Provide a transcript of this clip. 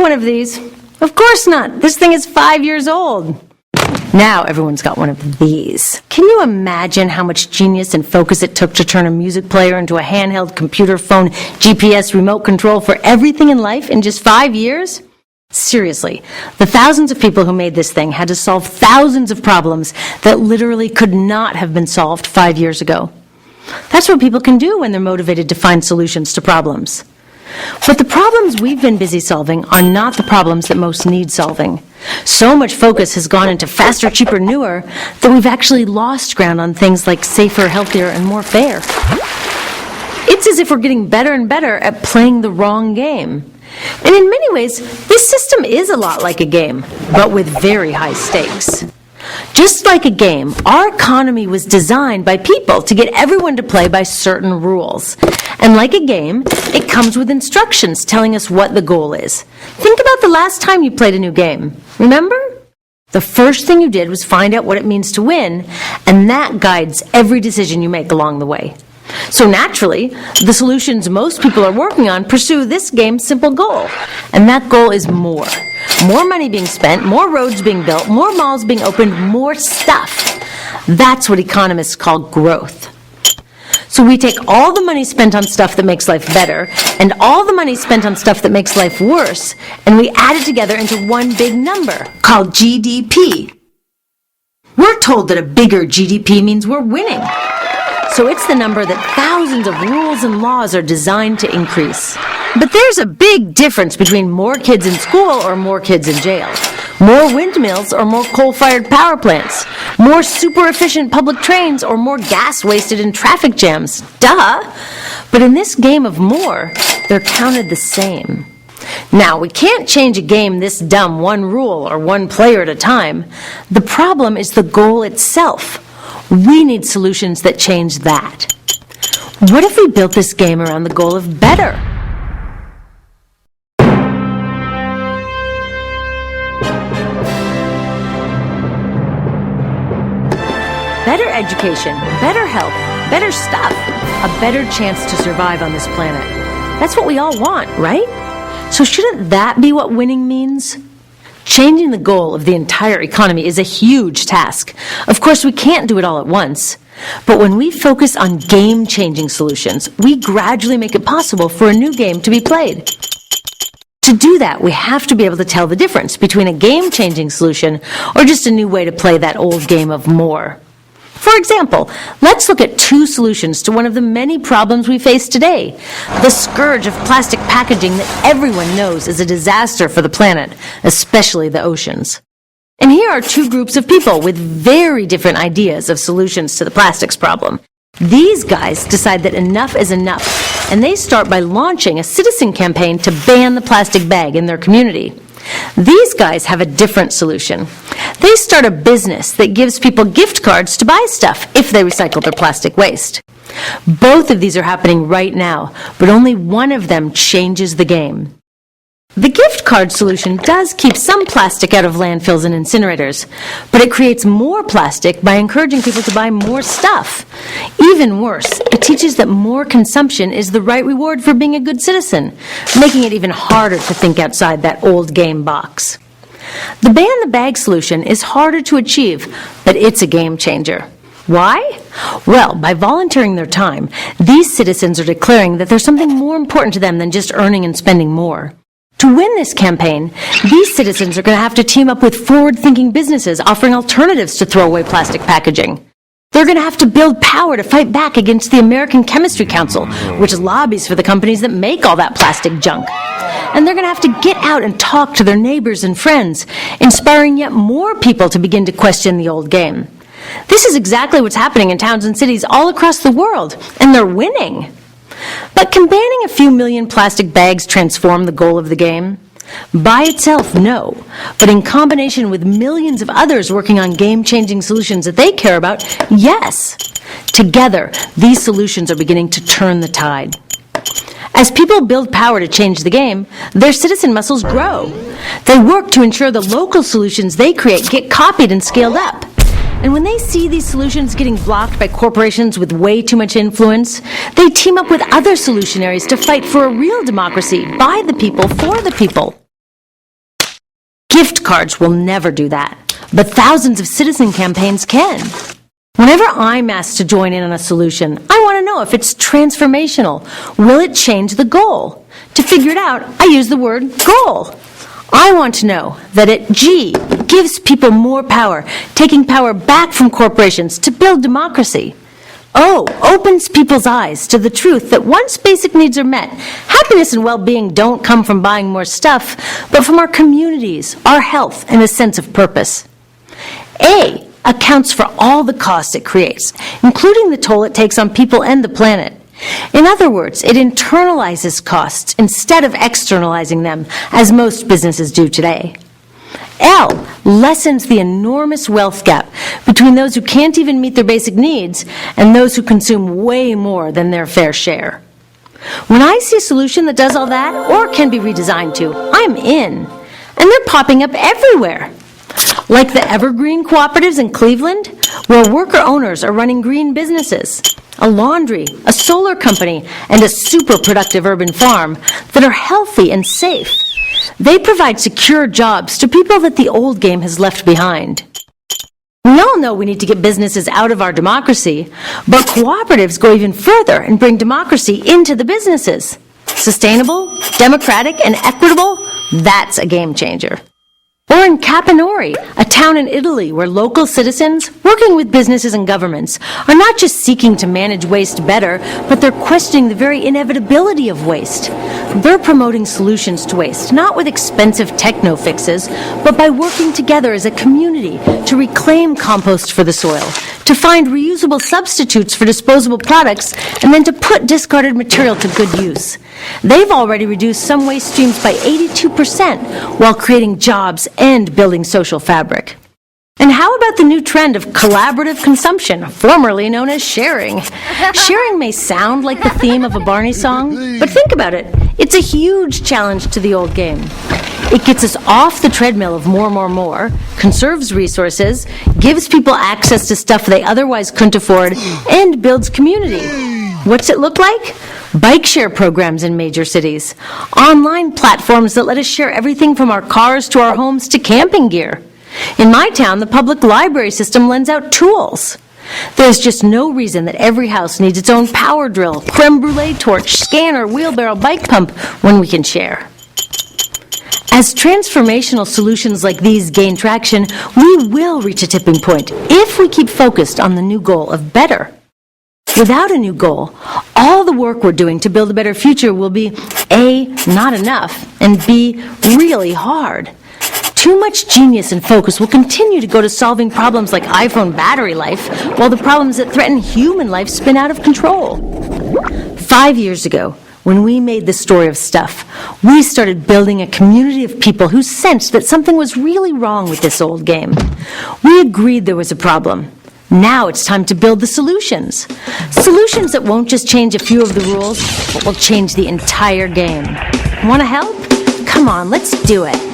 One of these? Of course not. This thing is 5 years old. Now everyone's got one of these. Can you imagine how much genius and focus it took to turn a music player into a handheld computer phone, GPS remote control for everything in life in just 5 years? Seriously, the thousands of people who made this thing had to solve thousands of problems that literally could not have been solved 5 years ago. That's what people can do when they're motivated to find solutions to problems. But the problems we've been busy solving are not the problems that most need solving. So much focus has gone into faster, cheaper, newer, that we've actually lost ground on things like safer, healthier, and more fair. It's as if we're getting better and better at playing the wrong game. And in many ways, this system is a lot like a game, but with very high stakes. Just like a game, our economy was designed by people to get everyone to play by certain rules. And like a game, it comes with instructions telling us what the goal is. Think about the last time you played a new game. Remember? The first thing you did was find out what it means to win, and that guides every decision you make along the way. So naturally, the solutions most people are working on pursue this game's simple goal. And that goal is more. More money being spent, more roads being built, more malls being opened, more stuff. That's what economists call growth. So we take all the money spent on stuff that makes life better and all the money spent on stuff that makes life worse, and we add it together into one big number called GDP. We're told that a bigger GDP means we're winning. So it's the number that thousands of rules and laws are designed to increase. But there's a big difference between more kids in school or more kids in jail, more windmills or more coal-fired power plants, more super-efficient public trains or more gas wasted in traffic jams. Duh! But in this game of more, they're counted the same. Now, we can't change a game this dumb, one rule or one player at a time. The problem is the goal itself. We need solutions that change that. What if we built this game around the goal of better? Better education, better health, better stuff, a better chance to survive on this planet. That's what we all want, right? So shouldn't that be what winning means? Changing the goal of the entire economy is a huge task. Of course, we can't do it all at once. But when we focus on game-changing solutions, we gradually make it possible for a new game to be played. To do that, we have to be able to tell the difference between a game-changing solution or just a new way to play that old game of more. For example, let's look at two solutions to one of the many problems we face today, the scourge of plastic packaging that everyone knows is a disaster for the planet, especially the oceans. And here are two groups of people with very different ideas of solutions to the plastics problem. These guys decide that enough is enough, and they start by launching a citizen campaign to ban the plastic bag in their community. These guys have a different solution. They start a business that gives people gift cards to buy stuff if they recycle their plastic waste. Both of these are happening right now, but only one of them changes the game. The gift card solution does keep some plastic out of landfills and incinerators, but it creates more plastic by encouraging people to buy more stuff. Even worse, it teaches that more consumption is the right reward for being a good citizen, making it even harder to think outside that old game box. The ban the bag solution is harder to achieve, but it's a game changer. Why? Well, by volunteering their time, these citizens are declaring that there's something more important to them than just earning and spending more. To win this campaign, these citizens are going to have to team up with forward-thinking businesses offering alternatives to throwaway plastic packaging. They're going to have to build power to fight back against the American Chemistry Council, which lobbies for the companies that make all that plastic junk. And they're going to have to get out and talk to their neighbors and friends, inspiring yet more people to begin to question the old game. This is exactly what's happening in towns and cities all across the world, and they're winning. But can banning a few million plastic bags transform the goal of the game? By itself, no. But in combination with millions of others working on game-changing solutions that they care about, yes. Together, these solutions are beginning to turn the tide. As people build power to change the game, their citizen muscles grow. They work to ensure the local solutions they create get copied and scaled up. And when they see these solutions getting blocked by corporations with way too much influence, they team up with other solutionaries to fight for a real democracy, by the people, for the people. Gift cards will never do that, but thousands of citizen campaigns can. Whenever I'm asked to join in on a solution, I want to know if it's transformational. Will it change the goal? To figure it out, I use the word goal. I want to know that it, G, gives people more power, taking power back from corporations to build democracy. O, opens people's eyes to the truth that once basic needs are met, happiness and well-being don't come from buying more stuff, but from our communities, our health, and a sense of purpose. A, accounts for all the costs it creates, including the toll it takes on people and the planet. In other words, it internalizes costs instead of externalizing them, as most businesses do today. L lessens the enormous wealth gap between those who can't even meet their basic needs and those who consume way more than their fair share. When I see a solution that does all that, or can be redesigned to, I'm in. And they're popping up everywhere. Like the Evergreen Cooperatives in Cleveland, where worker-owners are running green businesses, a laundry, a solar company, and a super productive urban farm that are healthy and safe. They provide secure jobs to people that the old game has left behind. We all know we need to get businesses out of our democracy, but cooperatives go even further and bring democracy into the businesses. Sustainable, democratic, and equitable, that's a game changer. Or in Caponori, a town in Italy where local citizens, working with businesses and governments, are not just seeking to manage waste better, but they're questioning the very inevitability of waste. They're promoting solutions to waste, not with expensive techno fixes, but by working together as a community to reclaim compost for the soil, to find reusable substitutes for disposable products, and then to put discarded material to good use. They've already reduced some waste streams by 82% while creating jobs and building social fabric. And how about the new trend of collaborative consumption, formerly known as sharing? Sharing may sound like the theme of a Barney song, but think about it. It's a huge challenge to the old game. It gets us off the treadmill of more, conserves resources, gives people access to stuff they otherwise couldn't afford, and builds community. What's it look like? Bike share programs in major cities, online platforms that let us share everything from our cars to our homes to camping gear. In my town, the public library system lends out tools. There's just no reason that every house needs its own power drill, creme brulee torch, scanner, wheelbarrow, bike pump when we can share. As transformational solutions like these gain traction, we will reach a tipping point if we keep focused on the new goal of better. Without a new goal, all the work we're doing to build a better future will be A, not enough, and B, really hard. Too much genius and focus will continue to go to solving problems like iPhone battery life, while the problems that threaten human life spin out of control. 5 years ago, when we made the Story of Stuff, we started building a community of people who sensed that something was really wrong with this old game. We agreed there was a problem. Now it's time to build the solutions. Solutions that won't just change a few of the rules, but will change the entire game. Want to help? Come on, let's do it.